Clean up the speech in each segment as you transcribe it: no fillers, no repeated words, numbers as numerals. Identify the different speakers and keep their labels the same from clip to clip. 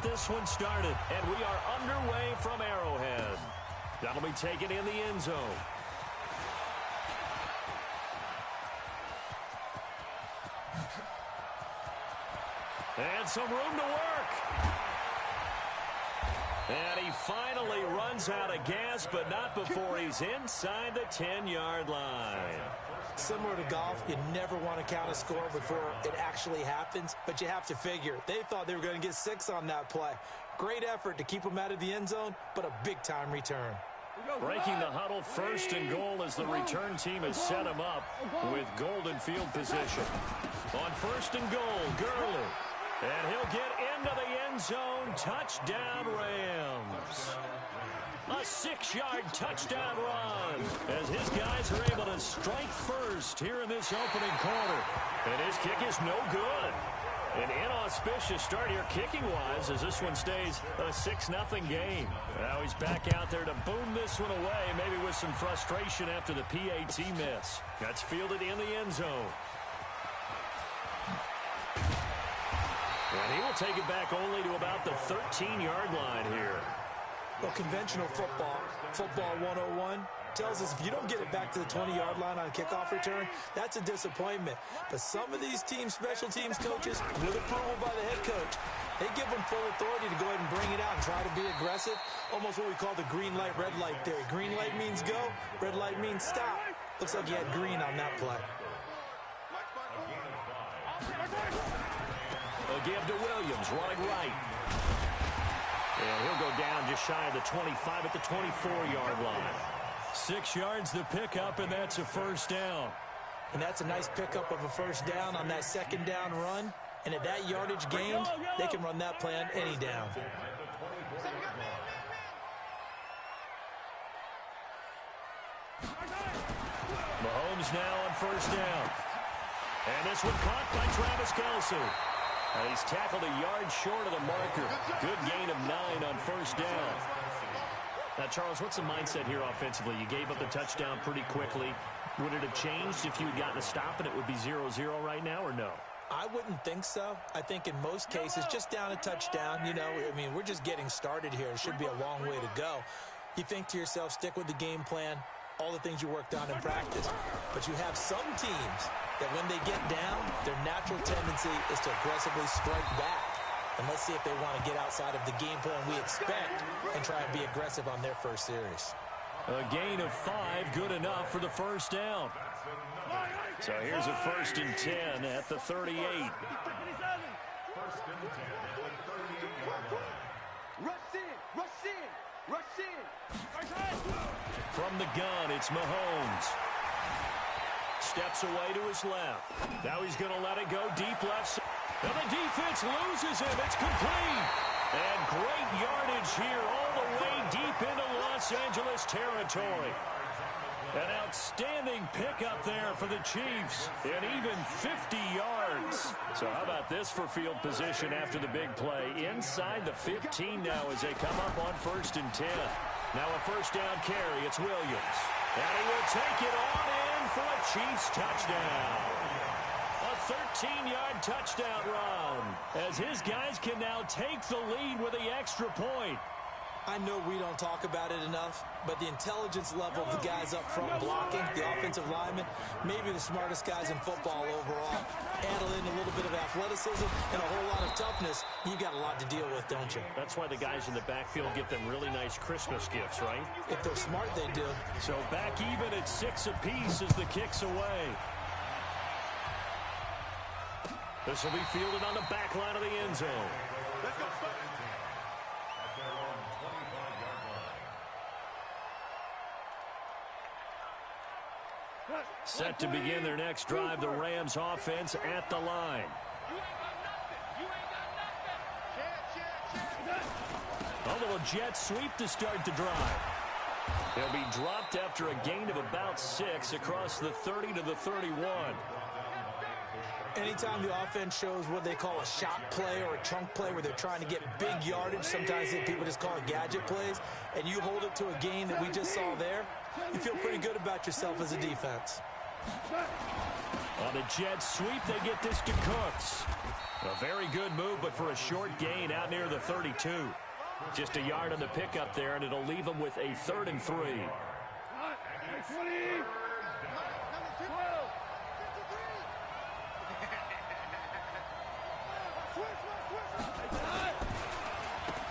Speaker 1: get this one started. And we are underway from Arrowhead. That'll be taken in the end zone. And some room to work. And he finally runs out of gas, but not before he's inside the 10-yard line.
Speaker 2: Similar to golf, you never want to count a score before it actually happens, but you have to figure. They thought they were going to get 6 on that play. Great effort to keep them out of the end zone, but a big-time return.
Speaker 1: Breaking the huddle, 1st and goal as the return team has set him up with golden field position. On 1st and goal, Gurley. And he'll get into the end zone. Touchdown, Rams. A 6-yard touchdown run as his guys are able to strike first here in this opening quarter. And his kick is no good. An inauspicious start here kicking-wise as this one stays a 6-0 game. Now he's back out there to boom this one away, maybe with some frustration after the PAT miss. That's fielded in the end zone. And he will take it back only to about the 13-yard line here.
Speaker 2: Well, conventional football 101, tells us if you don't get it back to the 20-yard line on a kickoff return, that's a disappointment. But some of these teams, special teams coaches, with approval by the head coach, they give them full authority to go ahead and bring it out and try to be aggressive, almost what we call the green light, red light theory. Green light means go, red light means stop. Looks like he had green on that play.
Speaker 1: A give to Williams, running right. And he'll go down just shy of the 25 at the 24-yard line. 6 yards the pickup, and that's a first down.
Speaker 2: And that's a nice pickup of a first down on that second down run. And at that yardage gained, they can run that play on any down.
Speaker 1: Mahomes now on first down. And this one caught by Travis Kelce. And he's tackled a yard short of the marker. Good gain of 9 on first down. Now, Charles, what's the mindset here offensively? You gave up the touchdown pretty quickly. Would it have changed if you had gotten a stop and it would be 0-0 right now, or no?
Speaker 2: I wouldn't think so. I think in most cases, just down a touchdown, you know, I mean, we're just getting started here. It should be a long way to go. You think to yourself, stick with the game plan, all the things you worked on in practice. But you have some teams that when they get down, their natural tendency is to aggressively strike back. And let's see if they want to get outside of the game plan we expect and try and be aggressive on their first series.
Speaker 1: A gain of 5, good enough for the first down. So here's a 1st and 10 at the 38. From the gun, it's Mahomes. Steps away to his left. Now he's going to let it go deep left. And the defense loses him. It's complete. And great yardage here all the way deep into Los Angeles territory. An outstanding pickup there for the Chiefs. And even 50 yards. So how about this for field position after the big play? Inside the 15 now as they come up on 1st and 10. Now a first down carry. It's Williams. And he will take it on in for a Chiefs touchdown. A 13-yard touchdown run as his guys can now take the lead with the extra point.
Speaker 2: I know we don't talk about it enough, but the intelligence level of the guys up front blocking, the offensive linemen, maybe the smartest guys in football overall. Add in a little bit of athleticism and a whole lot of toughness, you've got a lot to deal with, don't you?
Speaker 1: That's why the guys in the backfield get them really nice Christmas gifts, right?
Speaker 2: If they're smart, they do.
Speaker 1: So back even at 6 apiece as the kick's away. This will be fielded on the back line of the end zone. Set to begin their next drive, the Rams offense at the line. A little jet sweep to start the drive. They'll be dropped after a gain of about 6 across the 30 to the 31.
Speaker 2: Anytime the offense shows what they call a shot play or a chunk play where they're trying to get big yardage, sometimes people just call it gadget plays, and you hold it to a gain that we just saw there, you feel pretty good about yourself as a defense.
Speaker 1: On the jet sweep, they get this to Cooks. A very good move, but for a short gain out near the 32. Just a yard on the pickup there, and it'll leave them with a 3rd and 3.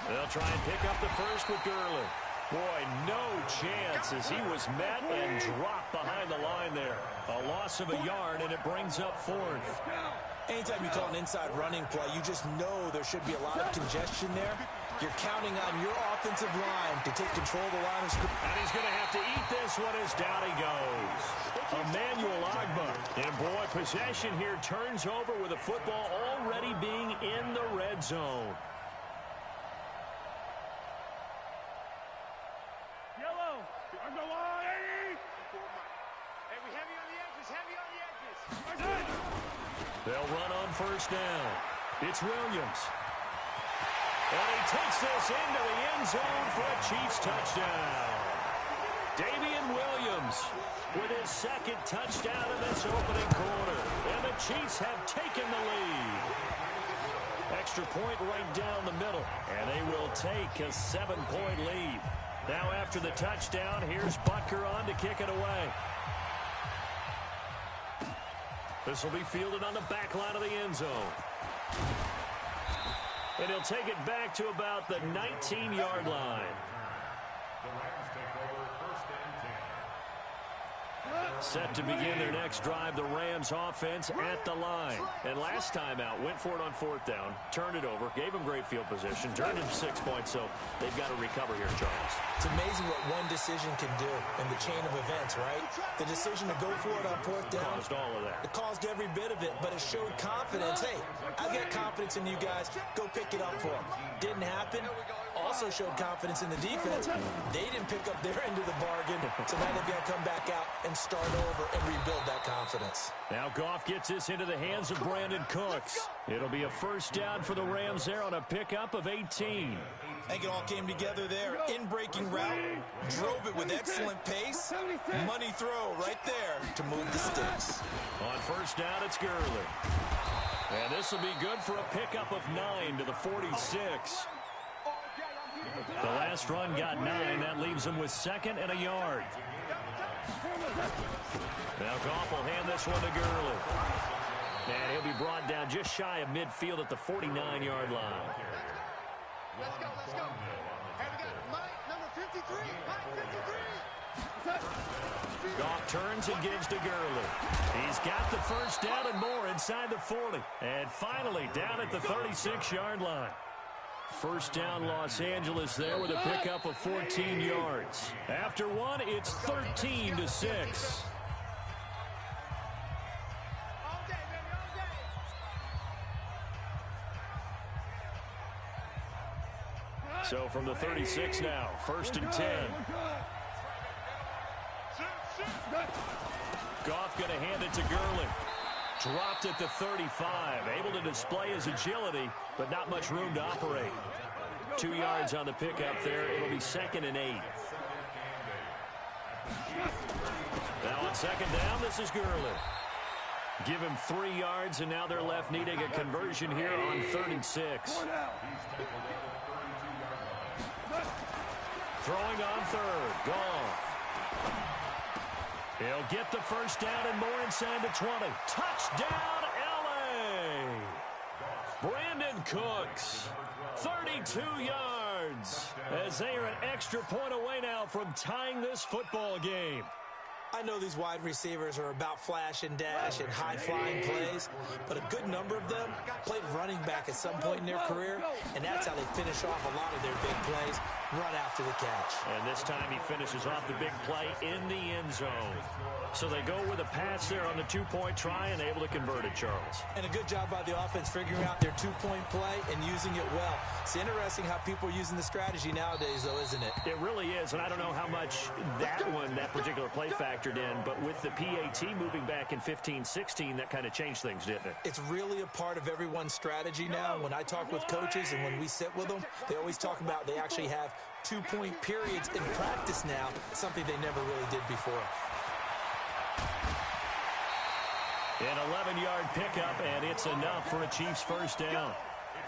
Speaker 1: They'll try and pick up the first with Gurley. Boy, no chance as he was met and dropped behind the line there. A loss of a yard, and it brings up 4th.
Speaker 2: Anytime you call an inside running play, you just know there should be a lot of congestion there. You're counting on your offensive line to take control of the line of scrimmage.
Speaker 1: And he's going to have to eat this one as down he goes. Emmanuel Ogbah. And boy, possession here turns over with the football already being in the red zone.
Speaker 3: Yellow, on the line. Hey, we heavy on the edges, heavy on the edges.
Speaker 1: They'll run on first down. It's Williams. And he takes this into the end zone for a Chiefs touchdown. Damian Williams with his 2nd touchdown in this opening quarter. And the Chiefs have taken the lead. Extra point right down the middle. And they will take a 7-point lead. Now after the touchdown, here's Butker on to kick it away. This will be fielded on the back line of the end zone. And he'll take it back to about the 19-yard line. Set to begin their next drive, the Rams offense at the line. And last time out, went for it on 4th down, turned it over, gave them great field position, turned it to 6 points, so they've got to recover here, Charles.
Speaker 2: It's amazing what one decision can do in the chain of events, right? The decision to go for it on 4th down.
Speaker 1: Caused all of that.
Speaker 2: It caused every bit of it, but it showed confidence. Hey, I've got confidence in you guys. Go pick it up for them. Didn't happen. Also showed confidence in the defense. They didn't pick up their end of the bargain, so now they've got to come back out and start over and rebuild that confidence.
Speaker 1: Now Goff gets this into the hands of Brandon Cooks. It'll be a first down for the Rams there on a pickup of 18.
Speaker 2: I think it all came together there. In-breaking route, drove it with excellent pace. Money throw right there to move the sticks.
Speaker 1: On first down, it's Gurley. And this will be good for a pickup of 9 to the 46. The last run got 9. That leaves him with 2nd and a yard. Now Goff will hand this one to Gurley. And he'll be brought down just shy of midfield at the 49-yard line.
Speaker 3: Let's go, let's go. Hey, we got Mike, number 53. Mike, 53.
Speaker 1: Goff turns and gives to Gurley. He's got the first down and more inside the 40. And finally down at the 36-yard line. First down, Los Angeles there with a pickup of 14 yards. After one, it's 13 to 6.
Speaker 3: All day, baby, all day.
Speaker 1: So from the 36 now, 1st and 10. Goff going to hand it to Gurley. Dropped at the 35. Able to display his agility, but not much room to operate. 2 yards on the pickup there. It'll be 2nd and 8. Now on 2nd down, this is Gurley. Give him 3 yards, and now they're left needing a conversion here on 3rd and 6. Throwing on 3rd. Goff. He'll get the first down and more inside the 20. Touchdown, L.A. Brandon Cooks, 32 yards, as they are an extra point away now from tying this football game.
Speaker 2: I know these wide receivers are about flash and dash and high-flying plays, but a good number of them played running back at some point in their career, and that's how they finish off a lot of their big plays, run after the catch.
Speaker 1: And this time he finishes off the big play in the end zone. So they go with a pass there on the 2-point try and able to convert it, Charles.
Speaker 2: And a good job by the offense figuring out their 2-point play and using it well. It's interesting how people are using the strategy nowadays, though, isn't it?
Speaker 1: It really is, and I don't know how much that particular play factored in, but with the PAT moving back in 15-16, that kind of changed things, didn't it?
Speaker 2: It's really a part of everyone's strategy now. When I talk with coaches and when we sit with them, they always talk about they actually have 2-point periods in practice now, something they never really did before.
Speaker 1: An 11-yard pickup, and it's enough for a Chiefs first down.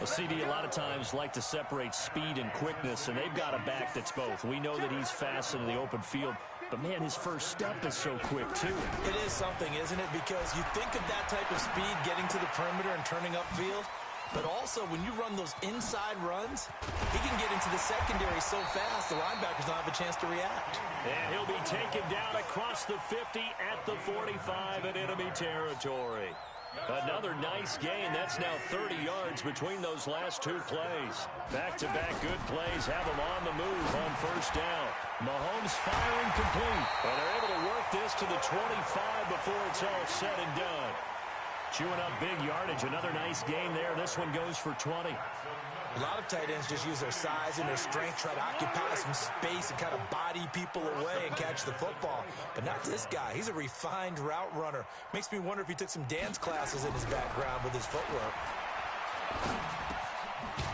Speaker 1: A CD a lot of times like to separate speed and quickness, and they've got a back that's both. We know that he's fast in the open field, but, man, his first step is so quick, too.
Speaker 2: It is something, isn't it? Because you think of that type of speed getting to the perimeter and turning upfield, but also when you run those inside runs, he can get into the secondary so fast the linebackers don't have a chance to react.
Speaker 1: And he'll be taken down across the 50 at the 45 in enemy territory. Another nice gain. That's now 30 yards between those last two plays. Back-to-back good plays have him on the move on first down. Mahomes firing complete. And they're able to work this to the 25 before it's all said and done. Chewing up big yardage. Another nice gain there. This one goes for 20.
Speaker 2: A lot of tight ends just use their size and their strength, try to occupy some space and kind of body people away and catch the football. But not this guy. He's a refined route runner. Makes me wonder if he took some dance classes in his background with his footwork.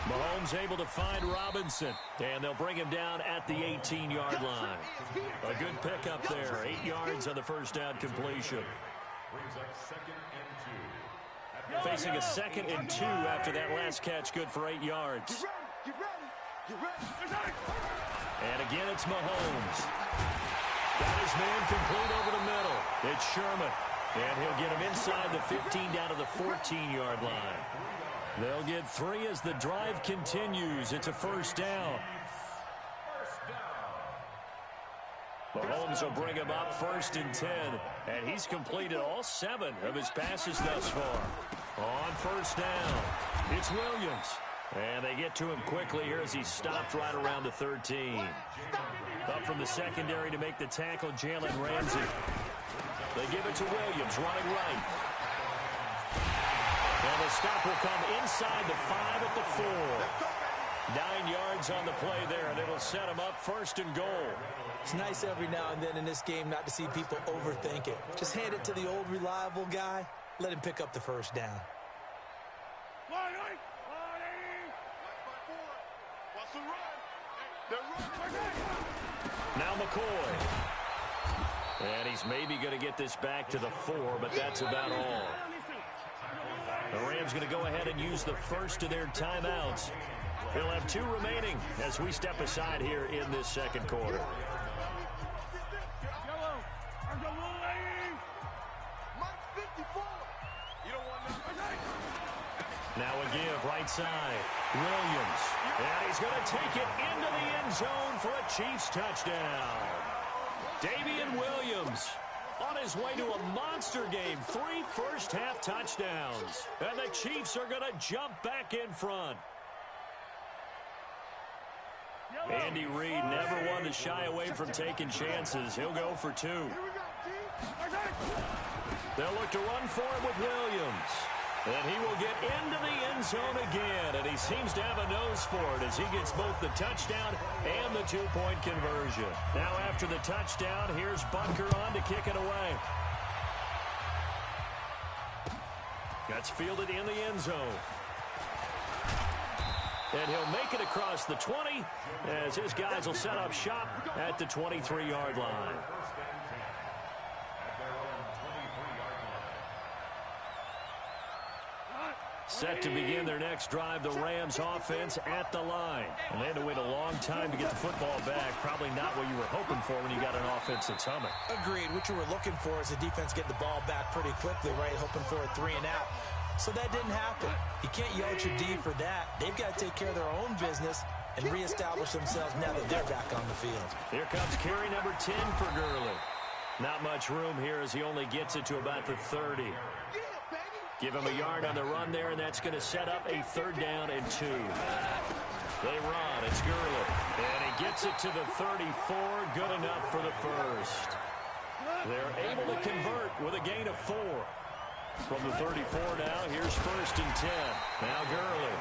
Speaker 1: Mahomes able to find Robinson, and they'll bring him down at the 18-yard line. A good pickup there. 8 yards on the first down completion. Facing a 2nd and 2 after that last catch, good for 8 yards. And again, it's Mahomes. Got his man complete over the middle. It's Sherman. And he'll get him inside the 15 down to the 14-yard line. They'll get 3 as the drive continues. It's a first down. Mahomes will bring him up 1st and 10. And he's completed all 7 of his passes thus far. On first down, it's Williams. And they get to him quickly here as he stopped right around the 13. Up from the secondary to make the tackle, Jalen Ramsey. They give it to Williams, running right. And the stop will come inside the 5 at the 4. 9 yards on the play there, and it'll set him up 1st and goal.
Speaker 2: It's nice every now and then in this game not to see people overthink it. Just hand it to the old reliable guy. Let him pick up the first down.
Speaker 1: Now McCoy. And he's maybe going to get this back to the 4, but that's about all. The Rams going to go ahead and use the first of their timeouts. They'll have 2 remaining as we step aside here in this second quarter. Now a give, right side. Williams. And he's going to take it into the end zone for a Chiefs touchdown. Damian Williams on his way to a monster game. 3 first-half touchdowns. And the Chiefs are going to jump back in front. Andy Reid never one to shy away from taking chances. He'll go for 2. They'll look to run for it with Williams. And he will get into the end zone again. And he seems to have a nose for it as he gets both the touchdown and the 2-point conversion. Now after the touchdown, here's Bunker on to kick it away. That's fielded in the end zone. And he'll make it across the 20 as his guys will set up shop at the 23-yard line. Set to begin their next drive, the Rams offense at the line. And they had to wait a long time to get the football back. Probably not what you were hoping for when you got an offense that's humming.
Speaker 2: Agreed. What you were looking for is the defense get the ball back pretty quickly, right? Hoping for a 3 and out. So that didn't happen. You can't yell at your D for that. They've got to take care of their own business and reestablish themselves now that they're back on the field.
Speaker 1: Here comes carry number 10 for Gurley. Not much room here as he only gets it to about the 30. Give him a yard on the run there, and that's going to set up a 3rd down and 2. They run. It's Gurley. And he gets it to the 34. Good enough for the first. They're able to convert with a gain of 4. From the 34 now, here's 1st and 10. Now Gurley.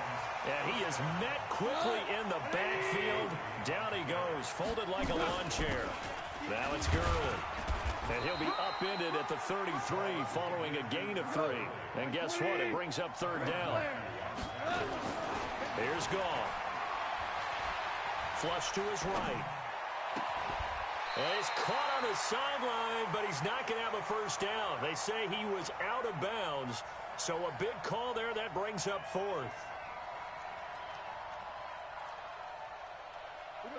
Speaker 1: And he is met quickly in the backfield. Down he goes, folded like a lawn chair. Now it's Gurley. And he'll be upended at the 33 following a gain of 3. And guess what? It brings up 3rd down. Here's Goff. Flush to his right. And he's caught on the sideline, but he's not going to have a first down. They say he was out of bounds, so a big call there. That brings up fourth.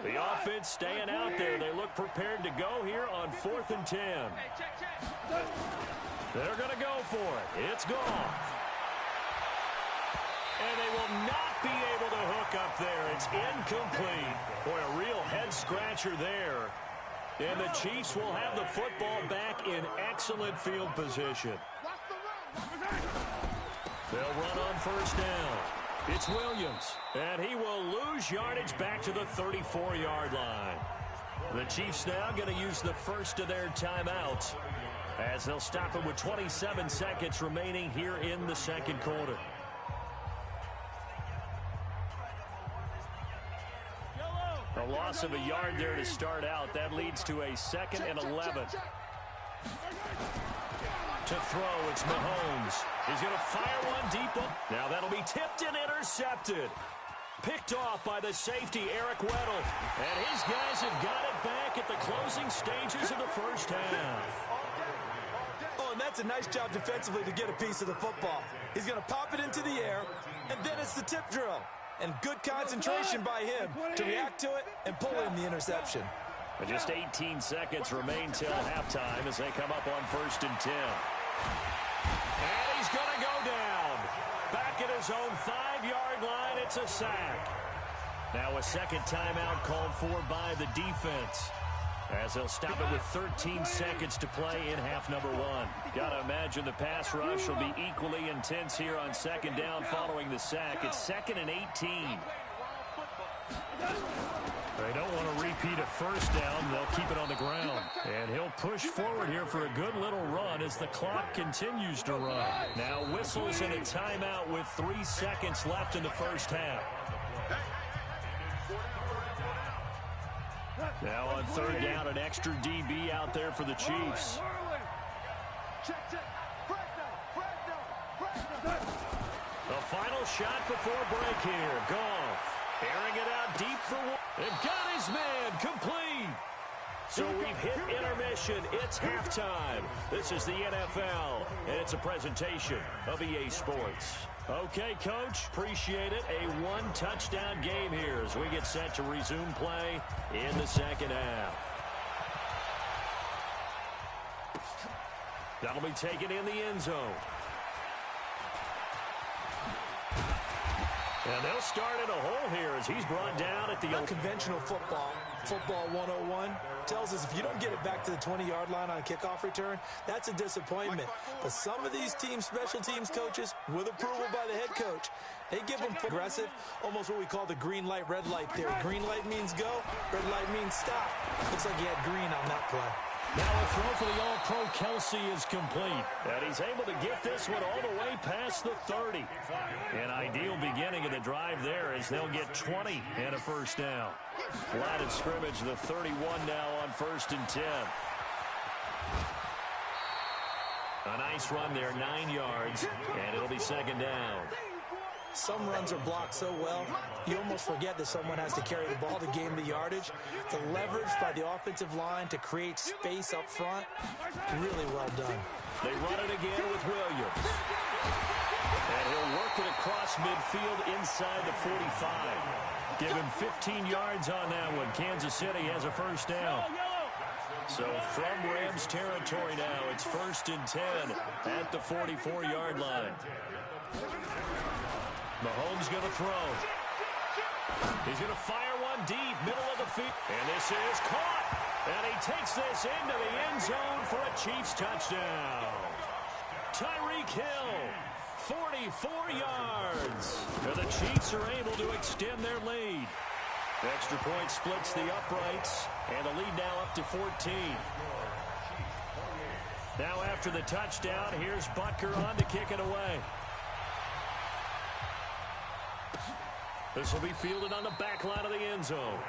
Speaker 1: The offense staying out there. They look prepared to go here on 4th and 10. They're going to go for it. It's gone. And they will not be able to hook up there. It's incomplete. Boy, a real head-scratcher there. And the Chiefs will have the football back in excellent field position. They'll run on first down. It's Williams, and he will lose yardage back to the 34-yard line. The Chiefs now going to use the first of their timeouts as they'll stop it with 27 seconds remaining here in the second quarter. A loss of a yard there to start out. That leads to a 2nd and 11. To throw, it's Mahomes. He's going to fire one deep. Now that'll be tipped and intercepted. Picked off by the safety, Eric Weddle. And his guys have got it back at the closing stages of the first half.
Speaker 2: Oh, and that's a nice job defensively to get a piece of the football. He's going to pop it into the air, and then it's the tip drill. And good concentration by him to react to it and pull in the interception.
Speaker 1: But just 18 seconds remain till halftime as they come up on 1st and 10. And he's going to go down. Back at his own 5-yard line, it's a sack. Now a second timeout called for by the defense, as they'll stop it with 13 seconds to play in half number 1. Got to imagine the pass rush will be equally intense here on 2nd down following the sack. It's 2nd and 18. They don't want to repeat a first down. They'll keep it on the ground. And he'll push forward here for a good little run as the clock continues to run. Now whistles and a timeout with 3 seconds left in the first half. Now on 3rd down, an extra DB out there for the Chiefs. The final shot before break here. Goff airing it out deep for one. And got his man complete. So we've hit intermission. It's halftime. This is the NFL, and it's a presentation of EA Sports. Okay, Coach, appreciate it. A 1-touchdown game here as we get set to resume play in the second half. That'll be taken in the end zone. And they'll start in a hole here as he's brought down at the
Speaker 2: unconventional football. Football 101 tells us if you don't get it back to the 20-yard line on a kickoff return, that's a disappointment. But some of these teams, special teams coaches, with approval by the head coach, they give them aggressive, almost what we call the green light, red light there. Green light means go, red light means stop. Looks like he had green on that play.
Speaker 1: Now a throw for the All-Pro Kelsey is complete. And he's able to get this one all the way past the 30. An ideal beginning of the drive there as they'll get 20 and a first down. Line of scrimmage, the 31 now on 1st and 10. A nice run there, 9 yards, and it'll be 2nd down.
Speaker 2: Some runs are blocked so well, you almost forget that someone has to carry the ball to gain the yardage. The leverage by the offensive line to create space up front, really well done.
Speaker 1: They run it again with Williams. And he'll work it across midfield inside the 45. Give him 15 yards on that one. Kansas City has a first down. So from Rams territory now, it's 1st and 10 at the 44-yard line. Mahomes going to throw. He's going to fire one deep, middle of the field. And this is caught. And he takes this into the end zone for a Chiefs touchdown. Tyreek Hill, 44 yards. And the Chiefs are able to extend their lead. Extra point splits the uprights, and the lead now up to 14. Now after the touchdown, here's Butker on to kick it away. This will be fielded on the back line of the end zone.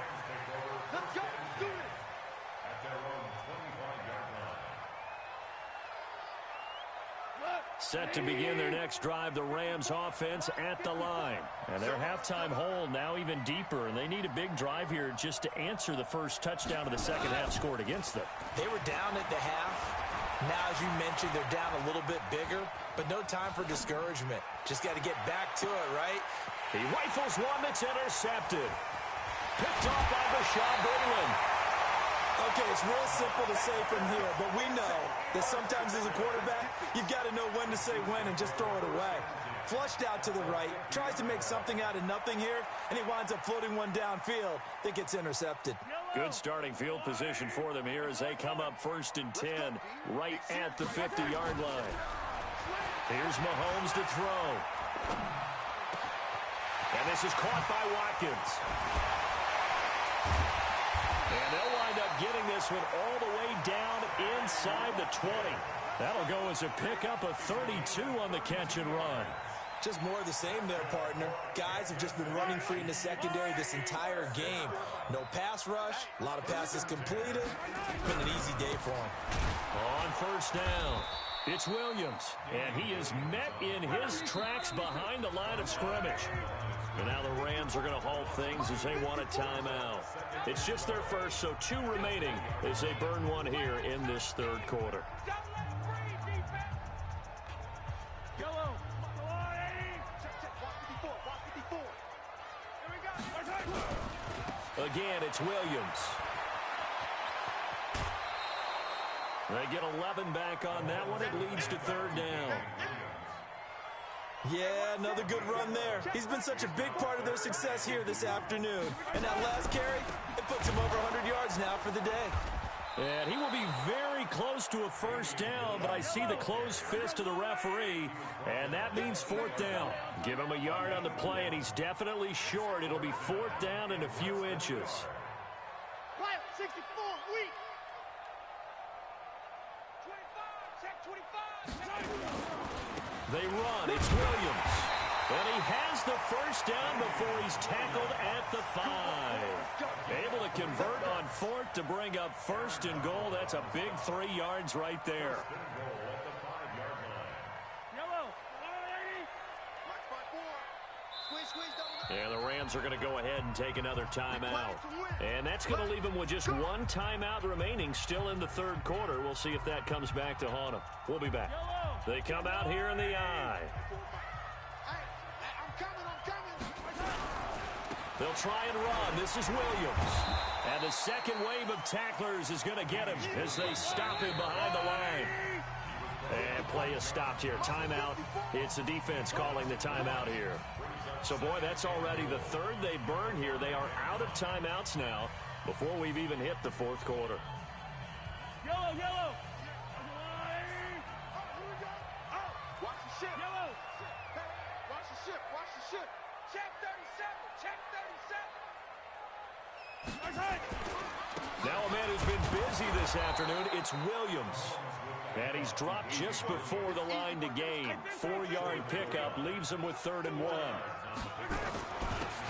Speaker 3: Let's go. Do it.
Speaker 1: Set to begin their next drive, the Rams offense at the line. And their halftime hole now even deeper, and they need a big drive here just to answer the first touchdown of the second half scored against them.
Speaker 2: They were down at the half. Now, as you mentioned, they're down a little bit bigger, but no time for discouragement. Just got to get back to it, right?
Speaker 1: He rifles one that's intercepted. Picked off by Bashaud Breeland.
Speaker 2: Okay, it's real simple to say from here, but we know that sometimes as a quarterback, you've got to know when to say when and just throw it away. Flushed out to the right, tries to make something out of nothing here, and he winds up floating one downfield that gets intercepted.
Speaker 1: Good starting field position for them here as they come up 1st and 10 right at the 50-yard line. Here's Mahomes to throw. And this is caught by Watkins. And they'll wind up getting this one all the way down inside the 20. That'll go as a pickup of 32 on the catch and run.
Speaker 2: Just more of the same there, partner. Guys have just been running free in the secondary this entire game. No pass rush, a lot of passes completed. Been an easy day for him.
Speaker 1: On 1st down, it's Williams, and he is met in his tracks behind the line of scrimmage. And now the Rams are going to halt things as they want a timeout. It's just their first, so 2 remaining as they burn one here in this 3rd quarter. Again, it's Williams. They get 11 back on that one. It leads to 3rd down.
Speaker 2: Yeah, another good run there. He's been such a big part of their success here this afternoon. And that last carry, it puts him over 100 yards now for the day.
Speaker 1: And he will be very close to a 1st down, but I see the closed fist of the referee, and that means 4th down. Give him a yard on the play, and he's definitely short. It'll be 4th down in a few inches.
Speaker 3: Right, 64, weak. 25, check 25.
Speaker 1: They run. It's Williams. And he has the 1st down before he's tackled at the 5. Able to convert on 4th to bring up 1st and goal. That's a big 3 yards right there. And the Rams are going to go ahead and take another timeout. And that's going to leave them with just 1 timeout remaining still in the 3rd quarter. We'll see if that comes back to haunt them. We'll be back. They come out here in the eye. They'll try and run. This is Williams. And the second wave of tacklers is going to get him as they stop him behind the line. And play is stopped here. Timeout. It's the defense calling the timeout here. So, boy, that's already the 3rd they burn here. They are out of timeouts now before we've even hit the 4th quarter.
Speaker 3: Yellow, yellow. Watch the ship. Yellow. Watch the ship. Watch the ship. Check 37. Check 37.
Speaker 1: Now a man who's been busy this afternoon, it's Williams. And he's dropped just before the line to gain. 4-yard pickup leaves him with 3rd and 1.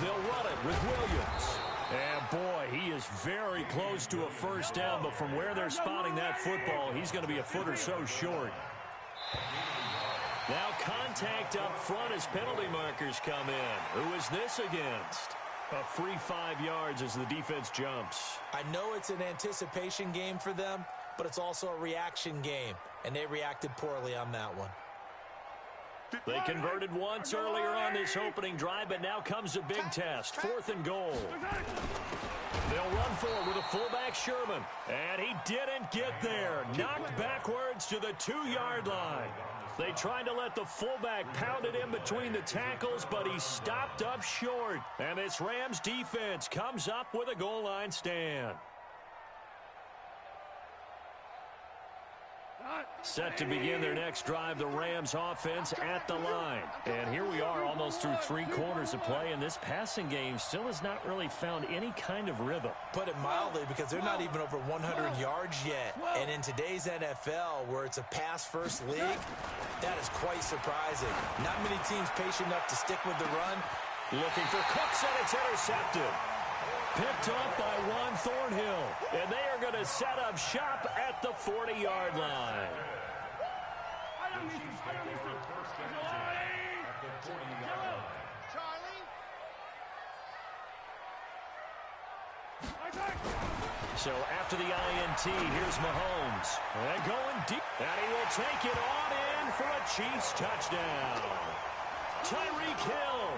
Speaker 1: They'll run it with Williams. And, boy, he is very close to a 1st down, but from where they're spotting that football, he's going to be a foot or so short. Now contact up front as penalty markers come in. Who is this against? A free 5 yards as the defense jumps.
Speaker 2: I know it's an anticipation game for them, but it's also a reaction game, and they reacted poorly on that one.
Speaker 1: They converted once earlier on this opening drive, but now comes a big test. 4th and goal. They'll run forward with a fullback, Sherman. And he didn't get there. Knocked backwards to the 2-yard line. They tried to let the fullback pound it in between the tackles, but he stopped up short. And this Rams defense comes up with a goal line stand. Set to begin their next drive, the Rams offense at the line. And here we are almost through 3 quarters of play, and this passing game still has not really found any kind of rhythm.
Speaker 2: Put it mildly, because they're not even over 100 yards yet. And in today's NFL, where it's a pass-first league, that is quite surprising. Not many teams patient enough to stick with the run.
Speaker 1: Looking for Cooks, and it's intercepted. Picked up by Juan Thornhill. And they are going to set up shop at the 40-yard line. So after the INT, here's Mahomes. And going deep. And he will take it on in for a Chiefs touchdown. Tyreek Hill.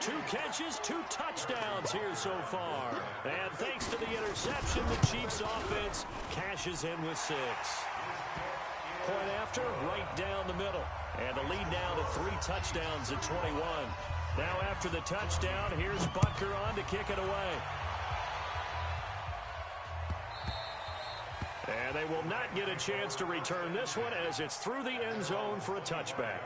Speaker 1: 2 catches, 2 touchdowns here so far. And thanks to the interception, the Chiefs offense cashes in with 6. Point after, right down the middle. And the lead now to 3 touchdowns at 21. Now after the touchdown, here's Butker on to kick it away. And they will not get a chance to return this one as it's through the end zone for a touchback.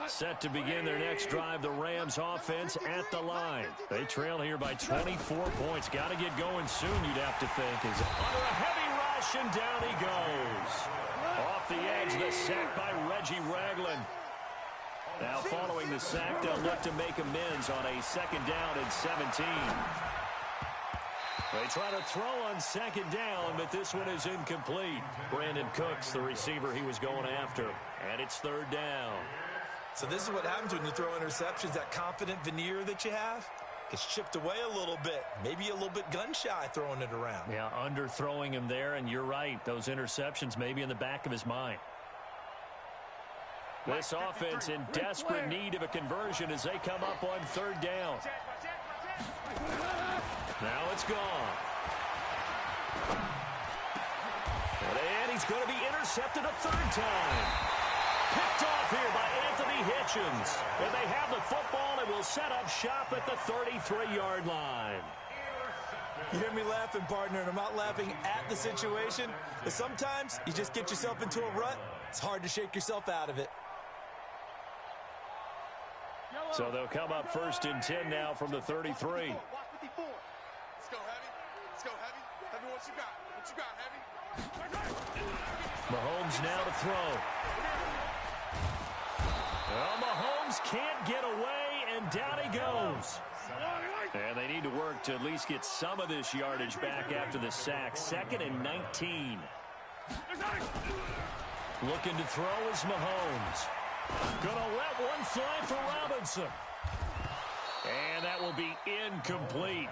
Speaker 1: Set to begin their next drive, the Rams offense at the line. They trail here by 24 points. Got to get going soon, you'd have to think. Is under a heavy rush, and down he goes. Off the edge, the sack by Reggie Ragland. Now following the sack, they'll look to make amends on a 2nd down and 17. They try to throw on 2nd down, but this one is incomplete. Brandon Cooks, the receiver he was going after. And it's 3rd down.
Speaker 2: So this is what happens when you throw interceptions. That confident veneer that you have gets chipped away a little bit. Maybe a little bit gun-shy throwing it around.
Speaker 1: Yeah, underthrowing him there, and you're right. Those interceptions may be in the back of his mind. This offense in desperate need of a conversion as they come up on 3rd down. Now it's gone. And he's going to be intercepted a 3rd time. Picked off here by Anthony Hitchens. And they have the football and will set up shop at the 33-yard line.
Speaker 2: You hear me laughing, partner, and I'm not laughing at the situation. But sometimes you just get yourself into a rut. It's hard to shake yourself out of it.
Speaker 1: So they'll come up 1st and 10 now from the 33.
Speaker 3: Let's go, Heavy. Let's go, Heavy. Heavy, what you got? What you got, Heavy?
Speaker 1: Mahomes now to throw. Well, Mahomes can't get away, and down he goes. And they need to work to at least get some of this yardage back after the sack. 2nd and 19. Looking to throw is Mahomes. Gonna let one fly for Robinson. And that will be incomplete.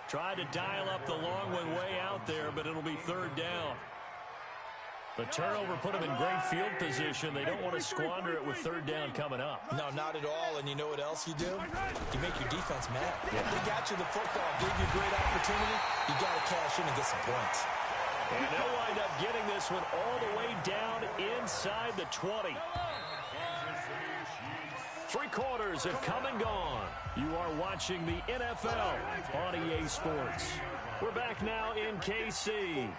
Speaker 1: Tried to dial up the long one way out there, but it'll be 3rd down. The turnover put them in great field position. They don't want to squander it with 3rd down coming up.
Speaker 2: No, not at all. And you know what else you do? You make your defense mad. Yeah. They got you the football, gave you a great opportunity. You got to cash in and get some points.
Speaker 1: And they'll wind up getting this one all the way down inside the 20. 3 quarters have come and gone. You are watching the NFL on EA Sports. We're back now in KC.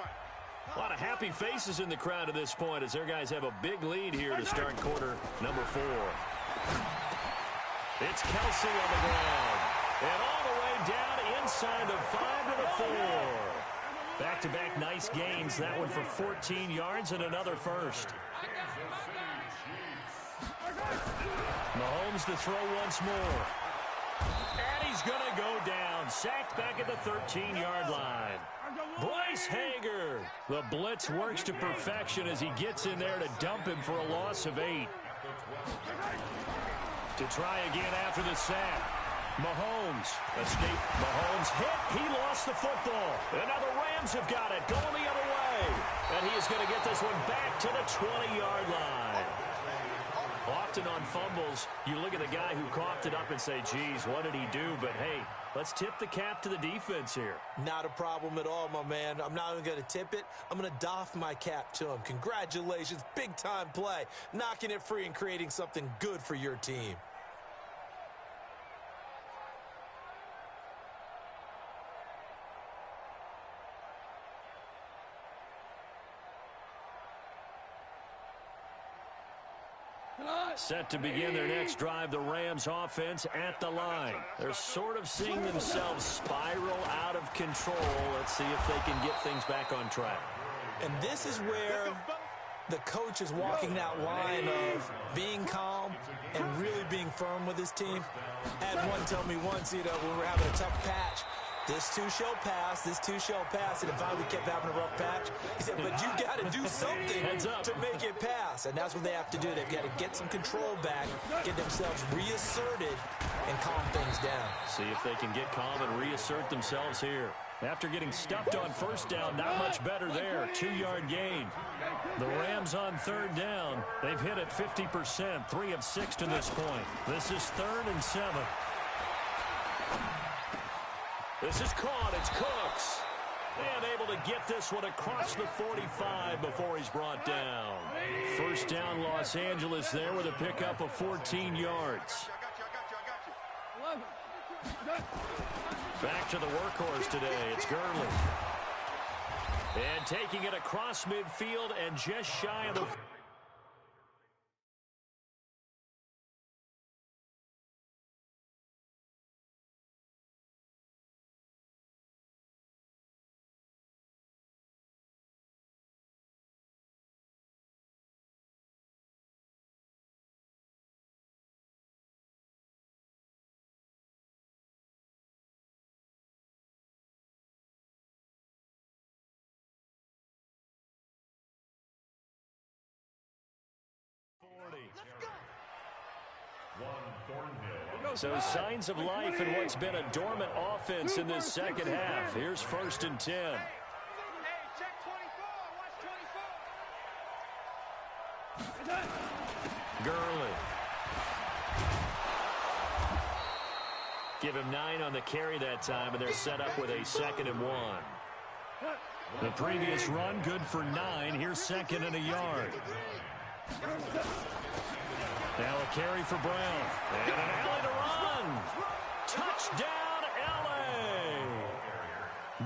Speaker 1: A lot of happy faces in the crowd at this point as their guys have a big lead here to start quarter number 4. It's Kelsey on the ground. And all the way down inside the 5 to the 4. Back-to-back nice gains. That one for 14 yards and another first. Mahomes to throw once more. And he's going to go down. Sacked back at the 13-yard line. Bryce Hager. The blitz works to perfection as he gets in there to dump him for a loss of 8. To try again after the sack. Mahomes. Escape. Mahomes hit. He lost the football. And now the Rams have got it. Going the other way. And he is going to get this one back to the 20-yard line. Often on fumbles, you look at the guy who coughed it up and say, geez, what did he do? But, hey, let's tip the cap to the defense here.
Speaker 2: Not a problem at all, my man. I'm not even going to tip it. I'm going to doff my cap to him. Congratulations. Big-time play. Knocking it free and creating something good for your team.
Speaker 1: Set to begin their next drive, the Rams offense at the line. They're sort of seeing themselves spiral out of control. Let's see if they can get things back on track.
Speaker 2: And this is where the coach is walking that line of being calm and really being firm with his team. I had one tell me once, when we were having a tough patch, This too shall pass. This too shall pass. And finally we kept having a rough patch. He said, but you got to do something to make it pass. And that's what they have to do. They've got to get some control back, get themselves reasserted, and calm things down.
Speaker 1: See if they can get calm and reassert themselves here. After getting stuffed on first down, not much better there. 2-yard gain. The Rams on third down. They've hit it 50%, 3 of 6 to this point. This is 3rd and 7. This is caught. It's Cooks. And able to get this one across the 45 before he's brought down. First down, Los Angeles there with a pickup of 14 yards. Back to the workhorse today. It's Gurley. And taking it across midfield and just shy of the... So signs of life in what's been a dormant offense in this second half. Here's 1st and 10.
Speaker 3: Hey, check 24. Watch 24.
Speaker 1: Gurley. Give him 9 on the carry that time, and they're set up with a 2nd and 1. The previous run, good for 9. Here's 2nd and a yard. Now a carry for Brown. And an alley to run. Touchdown, L.A.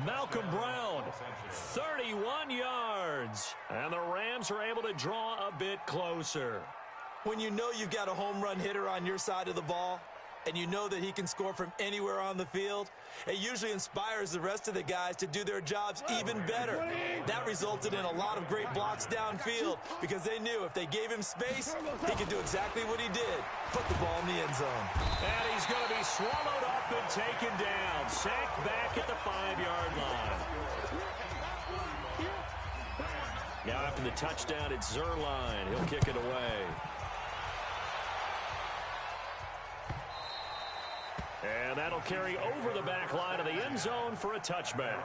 Speaker 1: Malcolm Brown, 31 yards. And the Rams are able to draw a bit closer.
Speaker 2: When you know you've got a home run hitter on your side of the ball, and you know that he can score from anywhere on the field, it usually inspires the rest of the guys to do their jobs even better. That resulted in a lot of great blocks downfield because they knew if they gave him space, he could do exactly what he did, put the ball in the end zone.
Speaker 1: And he's going to be swallowed up and taken down. Sacked back at the 5-yard line. Now after the touchdown, it's Zerline. He'll kick it away. And that'll carry over the back line of the end zone for a touchback.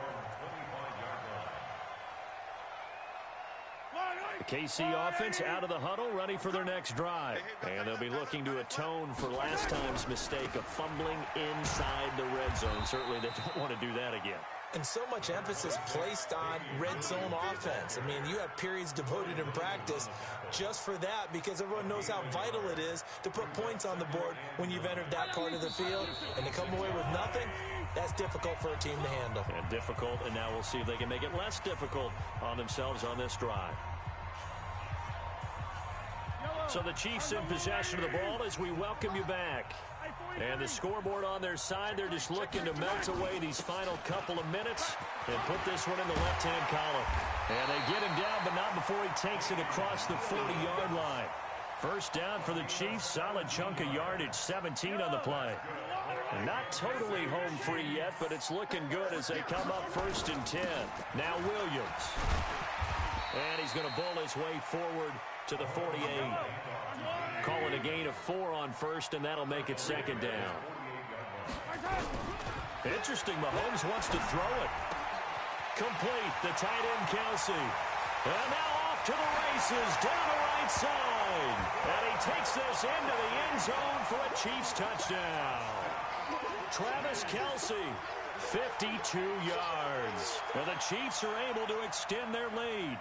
Speaker 1: The KC offense out of the huddle, ready for their next drive. And they'll be looking to atone for last time's mistake of fumbling inside the red zone. Certainly they don't want to do that again.
Speaker 2: And so much emphasis placed on red zone offense. I mean, you have periods devoted in practice just for that because everyone knows how vital it is to put points on the board when you've entered that part of the field. And to come away with nothing, that's difficult for a team to handle.
Speaker 1: And difficult, and now we'll see if they can make it less difficult on themselves on this drive. So the Chiefs in possession of the ball as we welcome you back. And the scoreboard on their side, they're just looking to melt away these final couple of minutes and put this one in the left-hand column. And they get him down, but not before he takes it across the 40-yard line. First down for the Chiefs, solid chunk of yardage, 17 on the play. And not totally home free yet, but it's looking good as they come up 1st and 10. Now Williams. And he's going to bull his way forward to the 48. Call it a gain of 4 on 1st, and that'll make it 2nd down. Interesting, Mahomes wants to throw it. Complete, the tight end Kelsey. And now off to the races, down the right side. And he takes this into the end zone for a Chiefs touchdown. Travis Kelsey, 52 yards. And the Chiefs are able to extend their lead.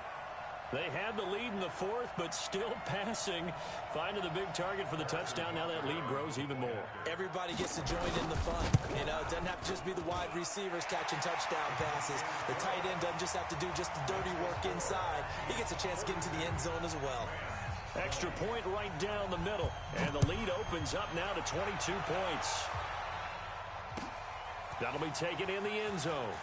Speaker 1: They had the lead in the 4th, but still passing. Finding the big target for the touchdown. Now that lead grows even more.
Speaker 2: Everybody gets to join in the fun. You know, it doesn't have to just be the wide receivers catching touchdown passes. The tight end doesn't just have to do just the dirty work inside. He gets a chance to get into the end zone as well.
Speaker 1: Extra point right down the middle. And the lead opens up now to 22 points. That'll be taken in the end zone.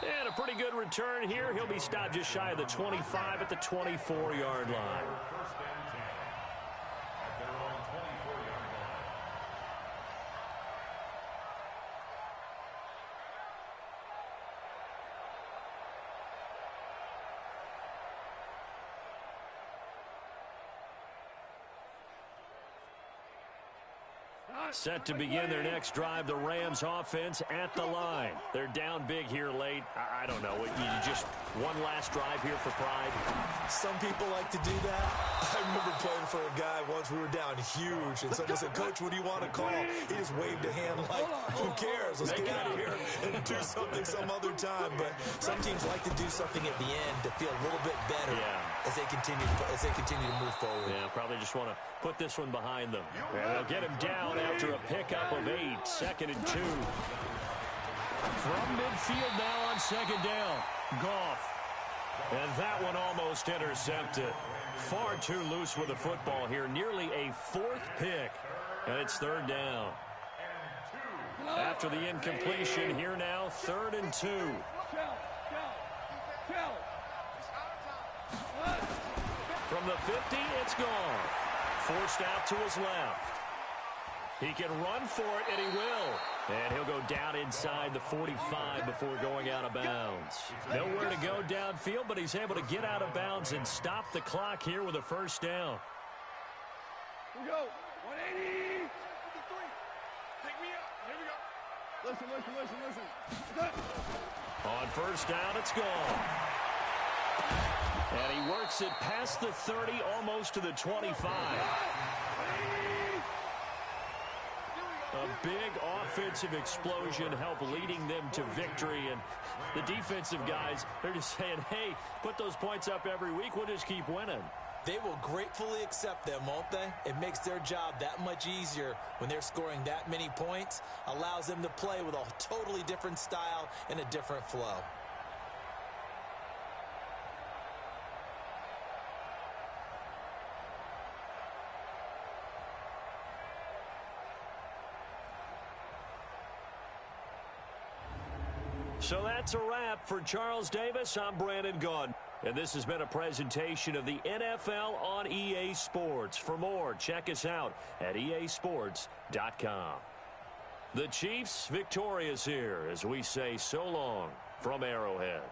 Speaker 1: And a pretty good return here. He'll be stopped just shy of the 25 at the 24-yard line. Set to begin their next drive, the Rams offense at the line. They're down big here late. I don't know. You just one last drive here for pride.
Speaker 2: Some people like to do that. I remember playing for a guy once. We were down huge, and someone said, "Coach, what do you want to call?" He just waved a hand like, "Who cares? Let's get out of here and do something some other time." But some teams like to do something at the end to feel a little bit better as they continue to move forward.
Speaker 1: Yeah, probably just want to put this one behind them. And they'll get him down after a pickup of 8, 2nd and 2. From midfield now on 2nd down. Goff. And that one almost intercepted. Far too loose with the football here. Nearly a 4th pick. And it's 3rd down. After the incompletion, here now, 3rd and 2. From the 50, it's Goff. Forced out to his left. He can run for it, and he will. And he'll go down inside the 45 before going out of bounds. Nowhere to go downfield, but he's able to get out of bounds and stop the clock here with a 1st down.
Speaker 3: Here we go. 180. 53. Pick me up. Here we go. Listen.
Speaker 1: On 1st down, it's gone. And he works it past the 30, almost to the 25. A big offensive explosion helped leading them to victory. And the defensive guys, they're just saying, hey, put those points up every week. We'll just keep winning.
Speaker 2: They will gratefully accept them, won't they? It makes their job that much easier when they're scoring that many points. Allows them to play with a totally different style and a different flow.
Speaker 1: So that's a wrap for Charles Davis. I'm Brandon Gunn. And this has been a presentation of the NFL on EA Sports. For more, check us out at easports.com. The Chiefs victorious here as we say so long from Arrowhead.